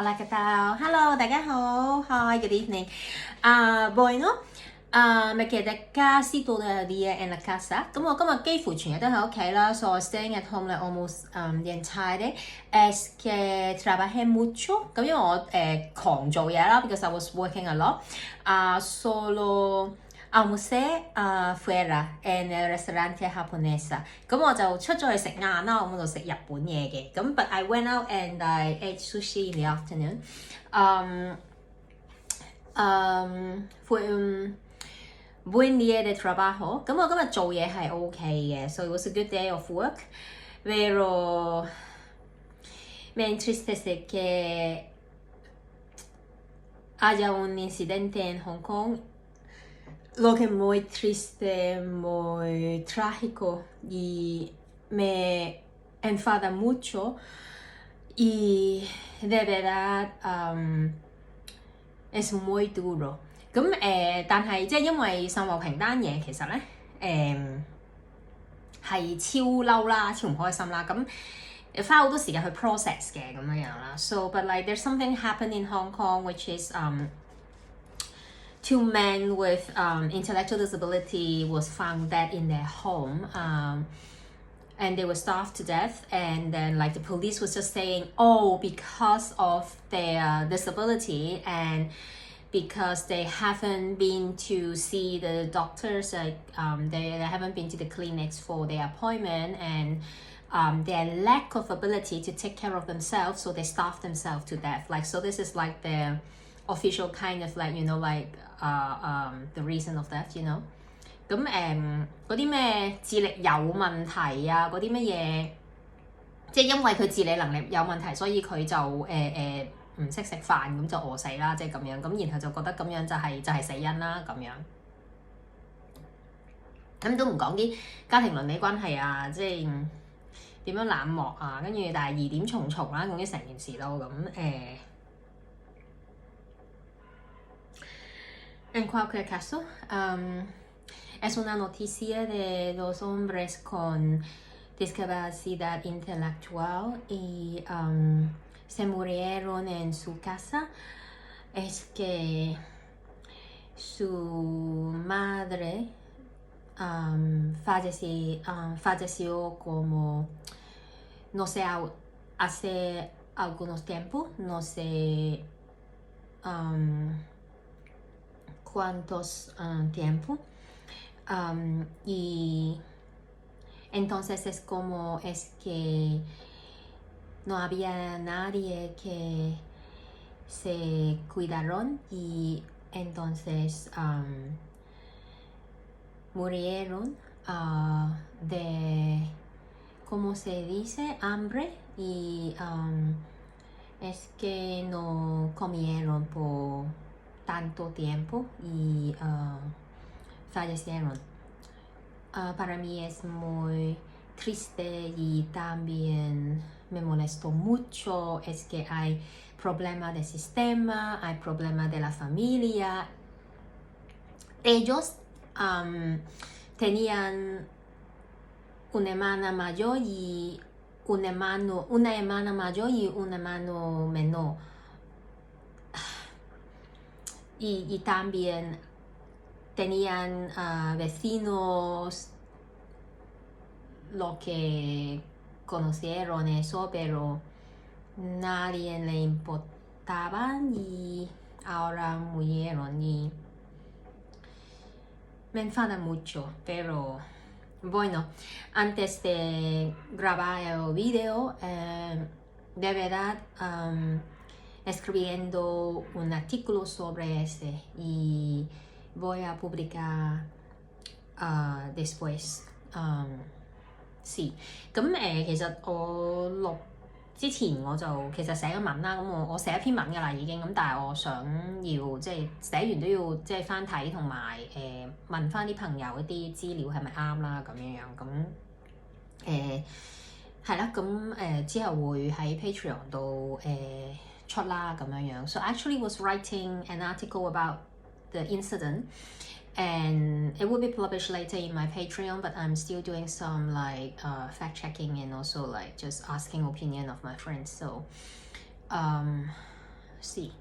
Hola, ¿qué tal? Hello, 大家好。Hi, good evening. Bueno, me quedé casi todo el día en la casa. 咁我今日幾乎全日都喺屋企啦 so I staying at home like almost the entire day. Es que trabajé mucho. 咁因為我狂做嘢啦 because I was working a lot. Solo almorcé fuera en el restaurante japonesa. 咁我就出咗去食晏啦，我嗰度食日本嘢嘅。咁 but I went out and I ate sushi in the afternoon. Fue un buen día de trabajo. 咁我今日做嘢係 OK 嘅 so it was a good day of work. Pero me entristece que haya un incidente en Hong Kong.Lo que muy triste, muy trágico y me enfada mucho y de verdad es muy duro. 咁但係即係因為秀茂坪單嘢其實咧係超嬲啦，超唔開心啦，咁花好多時間去 process 嘅咁樣啦。So but like there's something happened in Hong Kong which is two men with intellectual disability was found dead in their home and they were starved to death and then like the police was just saying because of their disability and because they haven't been to see the doctors like they haven't been to the clinics for their appointment and their lack of ability to take care of themselves so they starve themselves to death like so this is like the official kind of like you know like the reason of death you know 咁嗰啲咩智力有問題啊嗰啲乜嘢即係因為佢自理能力有問題所以佢就唔識食飯咁就餓死啦即係咁樣咁然後就覺得咁樣就係死因啦咁樣咁都唔講啲家庭倫理關係啊即係點樣冷漠啊跟住但係疑點重重啦總之成件事都咁En cualquier caso, es una noticia de dos hombres con discapacidad intelectual y se murieron en su casa. Es que su madre falleció como, no sé, hace algunos tiempos, no sé cuántos tiempo y entonces es como es que no había nadie que se cuidaron y entonces murieron de ¿cómo se dice? Hambre y es que no comieron por tanto tiempo y fallecieron. Para mí es muy triste y también me molestó mucho. Es que hay problemas de sistema, hay problemas de la familia. Ellos tenían una hermana mayor y una hermana mayor y un hermano menor.Y también tenían vecinos lo que conocieron eso, pero nadie le importaba y ahora murieron y me enfada mucho, pero bueno, antes de grabar el video, de verdad escribiendo un artículo sobre ese y voy a publicar después. Sí. 咁其實我錄之前我就其實寫咗文啦，咁我寫一篇文㗎啦已經，咁但係我想要即係寫完都要即係翻睇同埋問翻啲朋友一啲資料係咪啱啦咁樣咁係啦，咁之後會喺 Patreon 度出啦咁樣So I actually was writing an article about the incident and it will be published later in my Patreon but I'm still doing some like fact checking and also like just asking opinion of my friends so sí.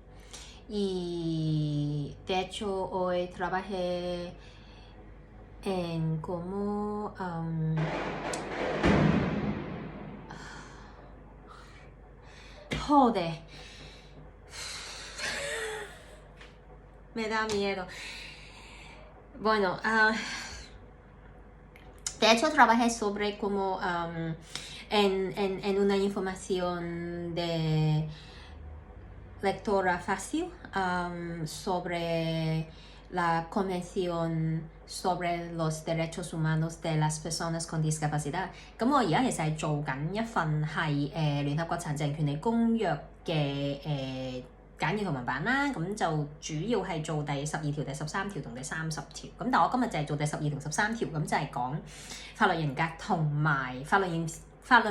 Y de hecho hoy trabajé en como joder, me da miedo. Bueno, de hecho trabajé sobre como en una información de lectora fácil sobre la Convención sobre los Derechos Humanos de las Personas con Discapacidad。咁我而家其實係做緊一份係聯合國殘疾人權利公約嘅簡易圖文版啦，咁就主要係做第12條、第13條同第30條。咁但係我今日就係做第12同13條，咁就係講法律人格同埋法律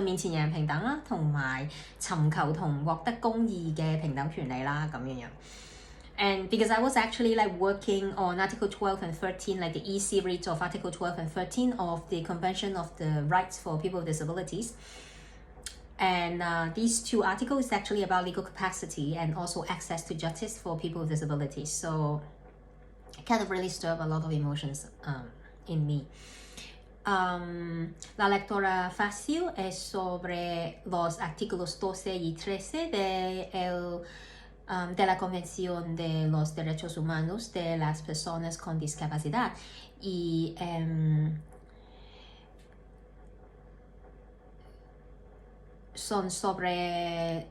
面前人人平等啦，同埋尋求同獲得公義嘅平等權利啦，咁樣樣。And because I was actually like working on Article 12 and 13, like the E-series of Article 12 and 13 of the Convention of the Rights for People with Disabilities. And these two articles is actually about legal capacity and also access to justice for people with disabilities. So it kind of really stirred a lot of emotions in me. La lectura fácil es sobre los artículos 12 y 13 de la Convención de los Derechos Humanos de las Personas con Discapacidad. Y son sobre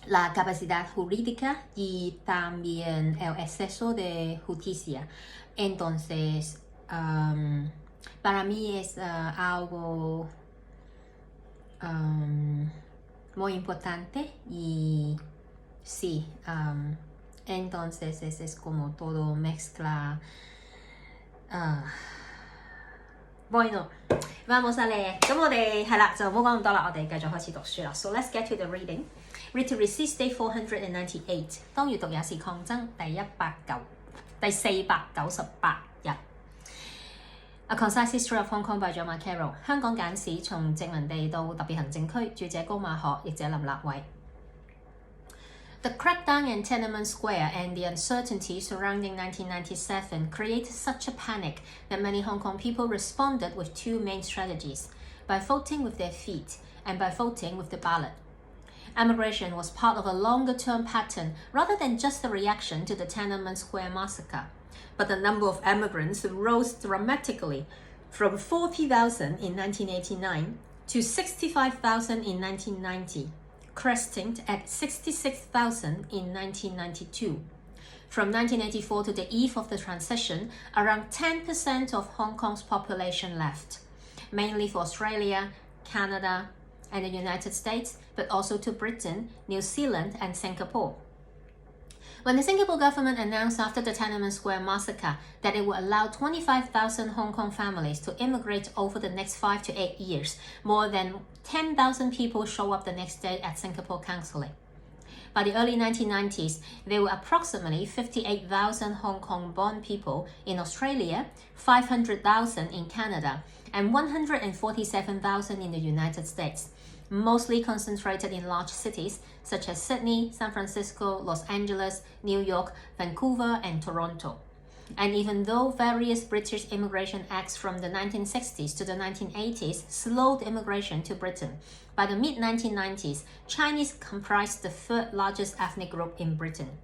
la capacidad jurídica y también el exceso de justicia. Entonces, para mí es algo muy importante y sí, entonces es como todo mezcla. Bueno, vamos a leer. 咁我哋係啦，就唔好講咁多啦，我哋繼續開始讀書啦。So let's get to the reading. Read to Resist Day 498. 當閱讀也是抗爭第498日。A Concise History of Hong Kong by Carroll。香港簡史從殖民地到特別行政區，著者高馬學，譯者林立偉。The crackdown in Tiananmen Square and the uncertainty surrounding 1997 created such a panic that many Hong Kong people responded with two main strategies: by voting with their feet and by voting with the ballot. Emigration was part of a longer-term pattern rather than just a reaction to the Tiananmen Square massacre. But the number of emigrants rose dramatically from 40,000 in 1989 to 65,000 in 1990, cresting at 66,000 in 1992. From 1984 to the eve of the transition, around 10% of Hong Kong's population left, mainly for Australia, Canada, and the United States, but also to Britain, New Zealand, and Singapore. When the Singapore government announced after the Tiananmen Square massacre that it would allow 25,000 Hong Kong families to immigrate over the next 5 to 8 years, more than 10,000 people show up the next day at Singapore consulate. By the early 1990s, there were approximately 58,000 Hong Kong-born people in Australia, 500,000 in Canada, and 147,000 in the United States, mostly concentrated in large cities such as Sydney, San Francisco, Los Angeles, New York, Vancouver, and Toronto. And even though various British immigration acts from the 1960s to the 1980s slowed immigration to Britain, by the mid-1990s, Chinese comprised the third largest ethnic group in Britain.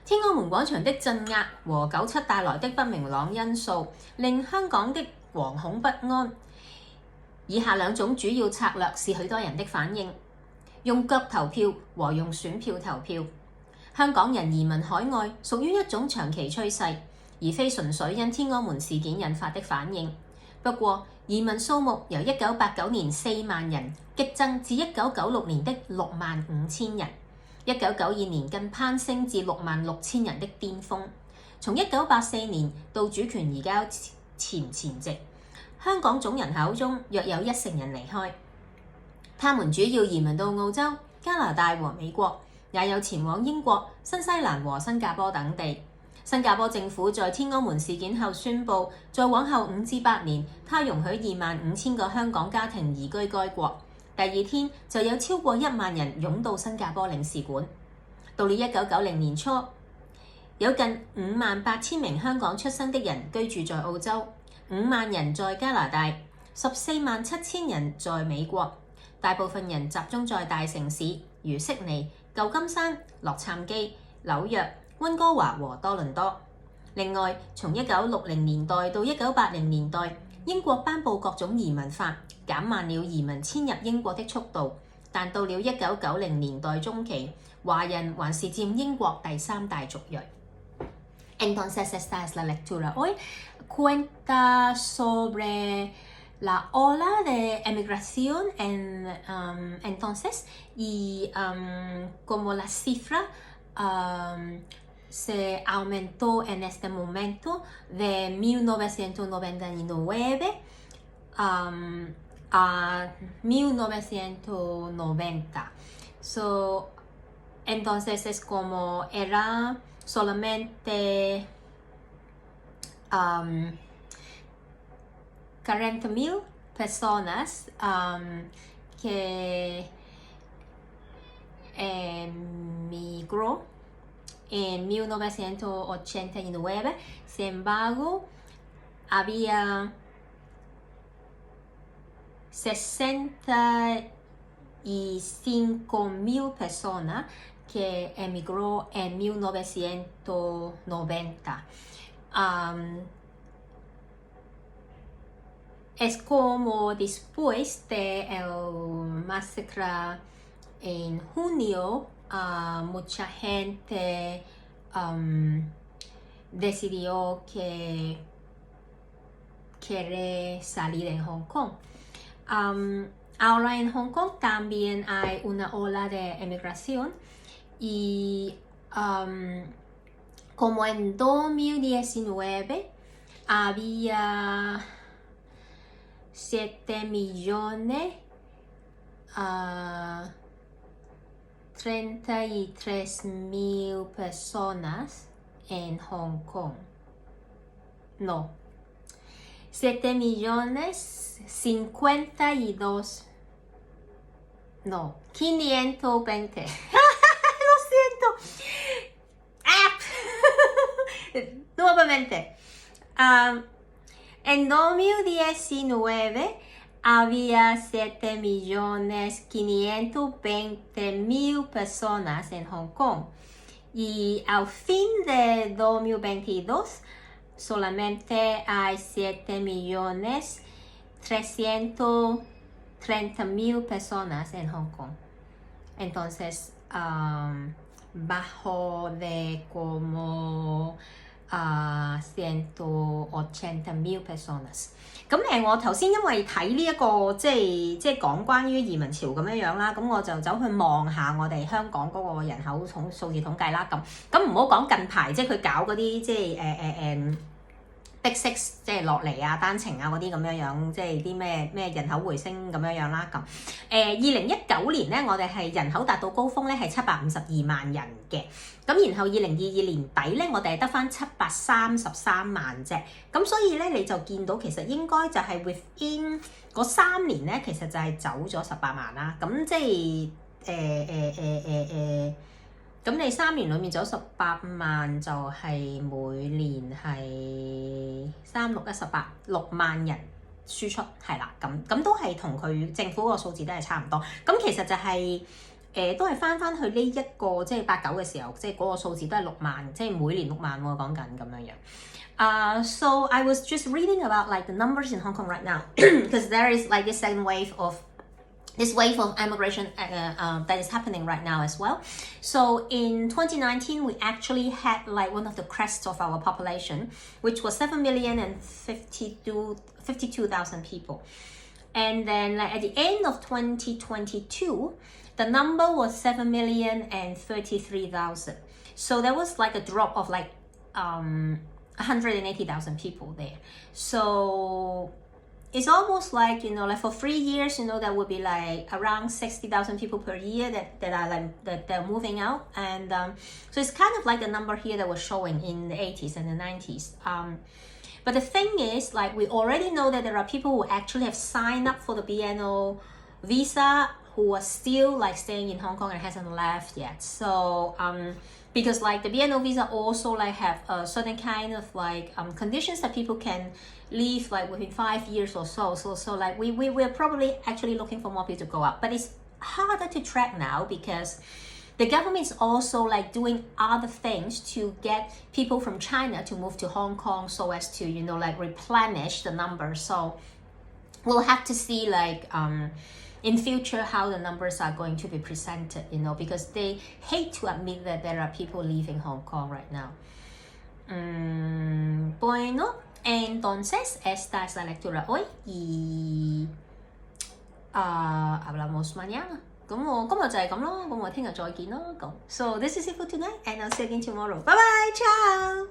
《天安門廣場的鎮壓和97帶來的不明朗因素，令香港的惶恐不安。以下兩種主要策略是許多人的反應：用腳投票和用選票投票。香港人移民海外屬於一種長期趨勢，而非純粹因天安門事件引發的反應。不過，移民數目由1989年4萬人激增至1996年的65,000人。1992年更攀升至66,000人的巔峰。從1984年到主權移交前夕，香港總人口中約有1成人離開。他們主要移民到澳洲、加拿大和美國，也有前往英國、新西蘭和新加坡等地。新加坡政府在天安門事件後宣布，在往後5至8年，它容許25,000個香港家庭移居該國。第二天就有超過1萬人湧到新加坡領事館。到了1990年初，有近58,000名香港出生的人居住在澳洲，5萬人在加拿大，147,000人在美國，大部分人集中在大城市如悉尼、舊金山、洛杉磯、紐約、溫哥華和多倫多。另外，從1960年代到1980年代，英國頒布各種移民法，減慢了移民遷入英國的速度。但到了1990年代中期，華人還是佔英國第3大族裔。Entonces esta es la lectura hoy. Cuenta sobre la ola de emigración entonces y como la cifra se aumentó en este momento de 1999 a 1990. Entonces es como era solamente 40,000 personas que emigró en 1989. Sin embargo, había 65,000 personas que emigró en 1990. Es como después de el masacre en junio, mucha gente decidió que quiere salir en Hong Kong. Ahora en Hong Kong también hay una ola de emigración y como en 2019 había 7,033,000 personas en Hong Kong. No, 7,052,000. No, 520. Lo siento. Nuevamente. En 2019 había 7,520,000 personas en Hong Kong y al fin de 2022 solamente hay 7,330,000 personas en Hong Kong. Entonces, bajo de como 180,000 personas。咁我頭先因為睇呢一個即係講關於移民潮咁樣啦，咁我就走去望下我哋香港嗰個人口數字統計啦。咁唔好講近排即係佢搞嗰啲即係Big Six 即係落嚟啊、單程啊嗰啲咁樣，即係啲咩人口回升咁樣啦。咁2019年咧，我哋係人口達到高峰咧係752萬人嘅。咁然後2022年底咧，我哋係得返733萬啫。咁所以咧，你就見到其實應該就係 within 嗰3年咧，其實就係走咗18萬啦。咁即係咁你3年裏面走18萬，就係每年係3618，6萬人輸出係啦。咁都係同佢政府個數字都係差唔多。咁其實就係都係翻去呢一個即係89嘅時候，即係嗰個數字都係6萬，即係每年6萬喎講緊咁樣樣。So I was just reading about like the numbers in Hong Kong right now because there is like this wave of immigration that is happening right now as well. So in 2019, we actually had like one of the crests of our population, which was 7,052,000 people. And then like at the end of 2022, the number was 7,033,000. So there was like a drop of like 180,000 people there. So it's almost like, you know, like for 3 years, you know, that would be like around 60,000 people per year that are like that they're moving out, and so it's kind of like the number here that was showing in the 80s and the 90s. But the thing is, like, we already know that there are people who actually have signed up for the BNO visa who are still like staying in Hong Kong and hasn't left yet. So because like the BNO visa also like have a certain kind of like conditions that people can leave like within 5 years or so. So like we're probably actually looking for more people to go out, but it's harder to track now because the government is also like doing other things to get people from China to move to Hong Kong so as to, you know, like replenish the numbers. So we'll have to see like in future how the numbers are going to be presented, you know, because they hate to admit that there are people leaving Hong Kong right now. Bueno, entonces esta es la lectura hoy y hablamos mañana. 咁我今日就係咁咯，咁我聽日再見咯。咁 So this is it for tonight and I'll see you again tomorrow. Bye bye, ciao!